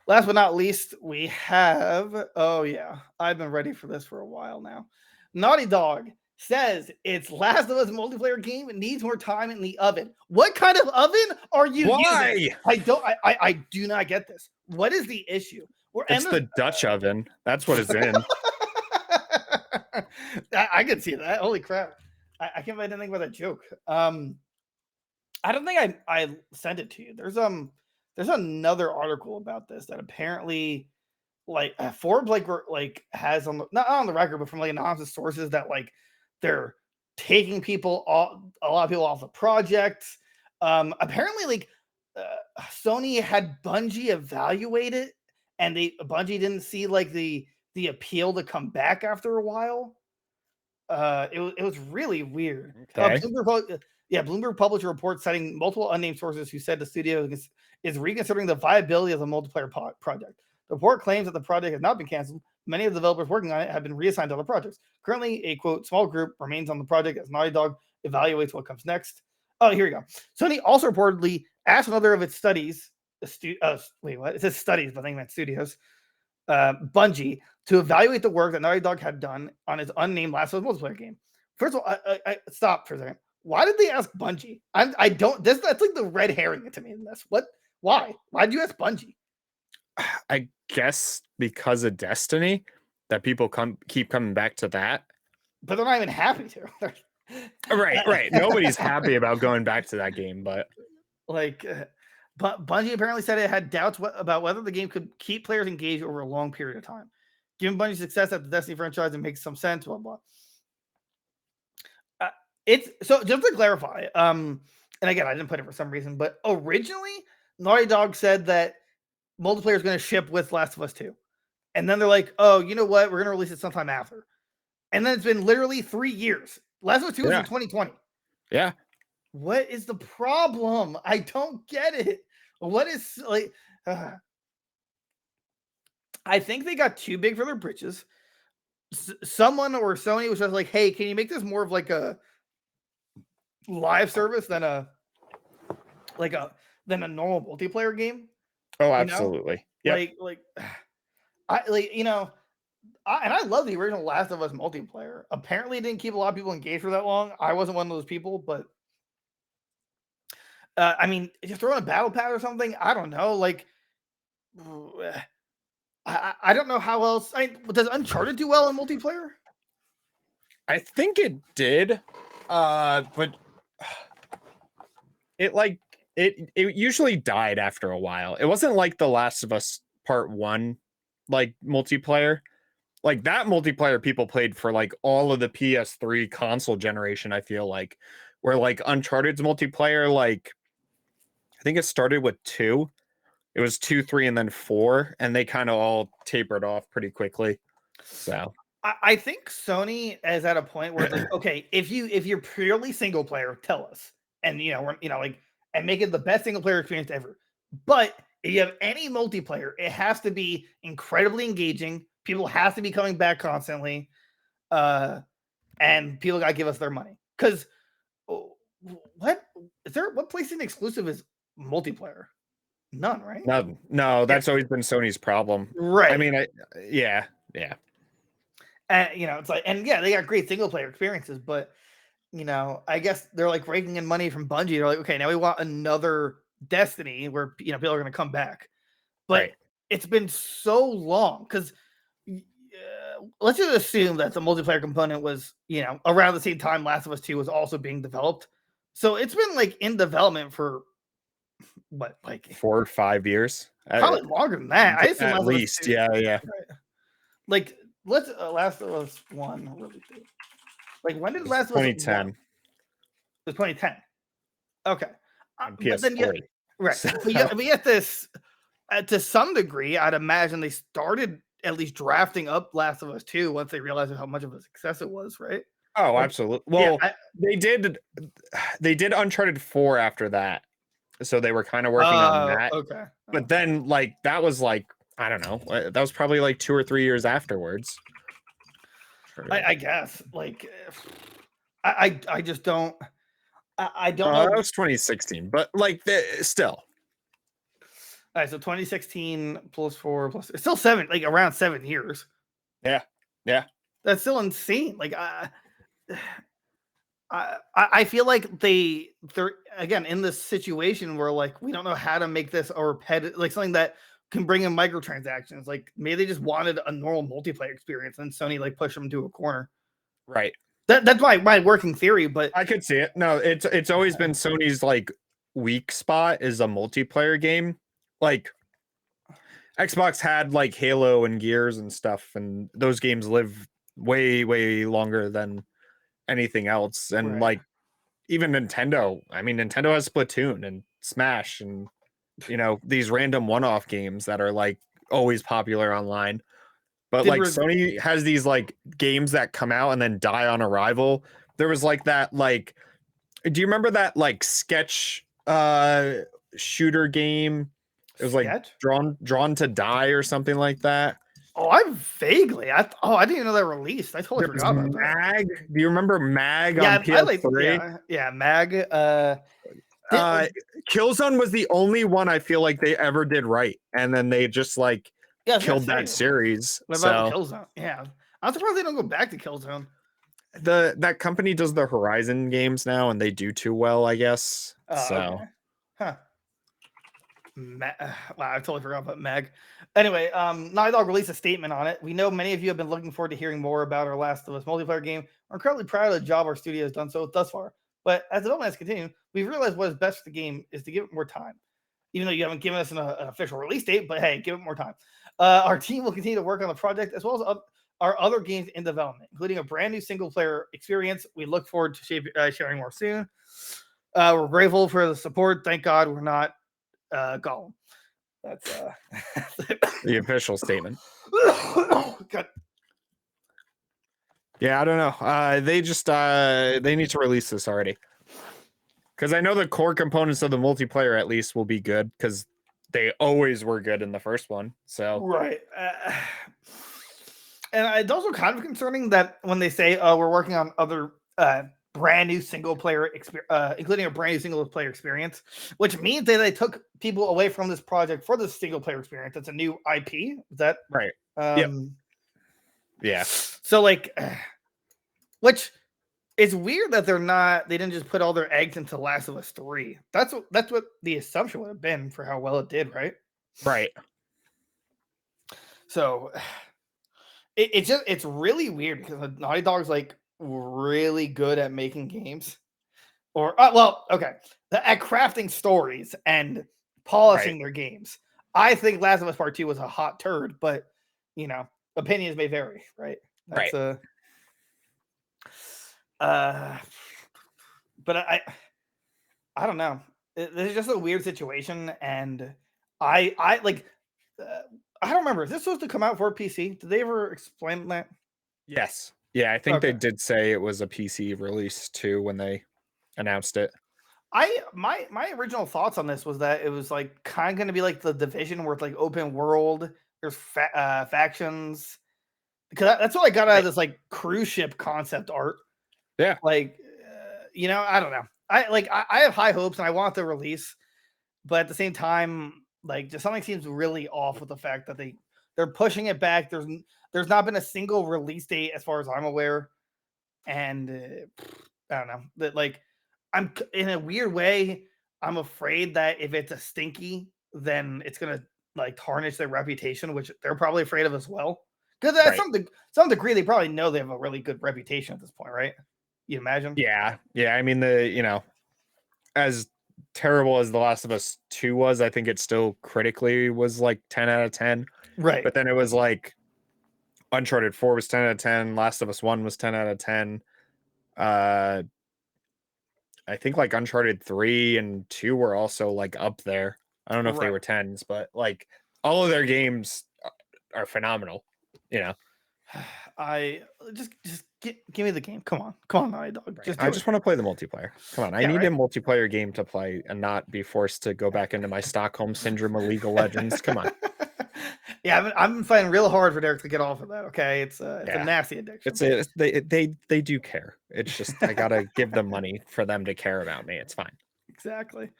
Last but not least, we have. Oh yeah, I've been ready for this for a while now. Naughty Dog says its Last of Us multiplayer game needs more time in the oven. What kind of oven are you using? Why? I don't. I do not get this. What is the issue? It's the Dutch oven. That's what it's in. I can see that. Holy crap! I can't believe I didn't think about that joke. I don't think I sent it to you. There's another article about this that apparently like Forbes like has on the, not on the record, but from like anonymous sources that like they're taking a lot of people off the project. Apparently like Sony had Bungie evaluate it, and Bungie didn't see like the appeal to come back after a while. It was really weird. Okay. Bloomberg published a report citing multiple unnamed sources who said the studio is reconsidering the viability of the multiplayer project. The report claims that the project has not been canceled. Many of the developers working on it have been reassigned to other projects. Currently, a quote small group remains on the project as Naughty Dog evaluates what comes next. Oh, here we go. Sony also reportedly asked another of its studies. Wait, what? It says studies, but I think that's studios. Bungie to evaluate the work that Naughty Dog had done on its unnamed Last of Us multiplayer game. First of all, I stop for a second. Why did they ask Bungie? I don't. That's like the red herring to me in this. What? Why? Why did you ask Bungie? I guess because of Destiny, that people keep coming back to that. But they're not even happy to. Right. Nobody's happy about going back to that game, but like, but Bungie apparently said it had doubts about whether the game could keep players engaged over a long period of time. Given Bungie's success at the Destiny franchise, it makes some sense. Blah blah. It's so just to clarify. And again, I didn't put it for some reason, but originally Naughty Dog said that multiplayer is going to ship with Last of Us 2. And then they're like, oh, you know what? We're going to release it sometime after. And then it's been literally 3 years. Last of Us 2 was in 2020. Yeah. What is the problem? I don't get it. What is like I think they got too big for their britches. Someone or Sony was just like, hey, can you make this more of like a live service than a normal multiplayer game? Oh, absolutely. Yeah. I love the original Last of Us multiplayer. Apparently, it didn't keep a lot of people engaged for that long. I wasn't one of those people, but I mean, if you throw in a battle pad or something, I don't know. Like, I don't know how else. Does Uncharted do well in multiplayer? I think it did, but it usually died after a while. It wasn't like The Last of Us Part 1, like multiplayer. Like that multiplayer people played for like all of the PS3 console generation, I feel like. Where like Uncharted's multiplayer, like I think it started with 2. It was 2, 3, and then 4, and they kind of all tapered off pretty quickly. So I think Sony is at a point where it's like, okay, if you're purely single player, tell us, and and make it the best single player experience ever. But if you have any multiplayer, it has to be incredibly engaging. People have to be coming back constantly, and people got to give us their money. Because what PlayStation exclusive is multiplayer? None, right? None. No, that's always been Sony's problem. Right. I mean, yeah. And it's like, and yeah, they got great single player experiences, but I guess they're like raking in money from Bungie. They're like, okay, now we want another Destiny where people are going to come back. But it's been so long because let's just assume that the multiplayer component was around the same time Last of Us 2 was also being developed. So it's been like in development for what, like 4 or 5 years, probably longer than that. I assume at least. Yeah. Right. Like let's Last of Us 1 really big. Like when did Last of Us 2010? It was 2010. Okay. But then right. But yet this to some degree, I'd imagine they started at least drafting up Last of Us 2 once they realized how much of a success it was, right? Oh, absolutely. Well, they did Uncharted 4 after that. So they were kind of working on that. Okay. But then like that was like, I don't know, that was probably like 2 or 3 years afterwards. I guess. Like I just don't I don't know. That was 2016, but like still. All right, so 2016 plus 4 plus it's still 7, like around 7 years. Yeah. Yeah. That's still insane. Like I feel like they're again in this situation where like we don't know how to make this a repetitive, like something that can bring in microtransactions. Like maybe they just wanted a normal multiplayer experience, and Sony like pushed them to a corner. Right. That's my working theory, but I could see it. No, it's always been Sony's like weak spot is a multiplayer game. Like Xbox had like Halo and Gears and stuff, and those games live way longer than anything else. And right. like even Nintendo, I mean, Nintendo has Splatoon and Smash and these random one-off games that are like always popular online. But Did like Sony has these like games that come out and then die on arrival. There was like that like do you remember that like sketch shooter game? It was like Sketch? drawn to die or something like that. Oh, I vaguely. I didn't even know that rilled. I totally There was forgot about that. Mag. Do you remember Mag Yeah, on PS3? yeah, Mag. Killzone was the only one I feel like they ever did right, and then they just like Yeah, killed that series. What about Killzone? Yeah, I'm surprised they don't go back to Killzone. That company does the Horizon games now, and they do too well, I guess. So, okay. Huh. Wow, I totally forgot about Mag. Anyway, Naughty Dog released a statement on it. We know many of you have been looking forward to hearing more about our Last of Us multiplayer game. We're incredibly proud of the job our studio has done so thus far. But as development has continued, we've realized what is best for the game is to give it more time. Even though you haven't given us an official release date, but hey, give it more time. Our team will continue to work on the project as well as our other games in development, including a brand new single player experience. We look forward to sharing more soon. We're grateful for the support. Thank God we're not Gollum. That's the official statement. God. Yeah, I don't know. They just they need to release this already. Because I know the core components of the multiplayer at least will be good because they always were good in the first one. So right. And it's also kind of concerning that when they say we're working on other brand new single player including a brand new single player experience, which means that they took people away from this project for this single player experience. It's a new IP. Is that right? Yeah. So like, which it's weird that they didn't just put all their eggs into Last of Us 3. That's what the assumption would have been for how well it did, right? Right. So it's really weird because Naughty Dog's like really good at making games, or at crafting stories and polishing their games. I think Last of Us Part 2 was a hot turd, but opinions may vary, right? That's right. But I don't know. This is just a weird situation, and I like. I don't remember. Is this supposed to come out for PC? Did they ever explain that? Yes. Yeah, I think they did say it was a PC release too when they announced it. My original thoughts on this was that it was like kind of going to be like the Division, where it's like open world. There's factions, because that's what I got out of this like cruise ship concept art. Yeah, like I don't know. I have high hopes and I want the release, but at the same time, like just something seems really off with the fact that they're pushing it back. There's not been a single release date as far as I'm aware, and I don't know that like I'm in a weird way. I'm afraid that if it's a stinky, then it's gonna like tarnish their reputation, which they're probably afraid of as well. Because at some degree, they probably know they have a really good reputation at this point, right? You imagine? Yeah. I mean, as terrible as The Last of Us 2 was, I think it still critically was like 10 out of 10. Right. But then it was like Uncharted 4 was 10 out of 10. Last of Us 1 was 10 out of 10. I think like Uncharted 3 and 2 were also like up there. I don't know if they were 10s, but like all of their games are phenomenal. I just give me the game. Come on, Naughty Dog. I just want to play the multiplayer. Come on, I need a multiplayer game to play and not be forced to go back into my Stockholm Syndrome of League of Legends. Come on. Yeah, I've been fighting real hard for Derek to get off of that. Okay, it's a nasty addiction. They do care. It's just I gotta give them money for them to care about me. It's fine. Exactly.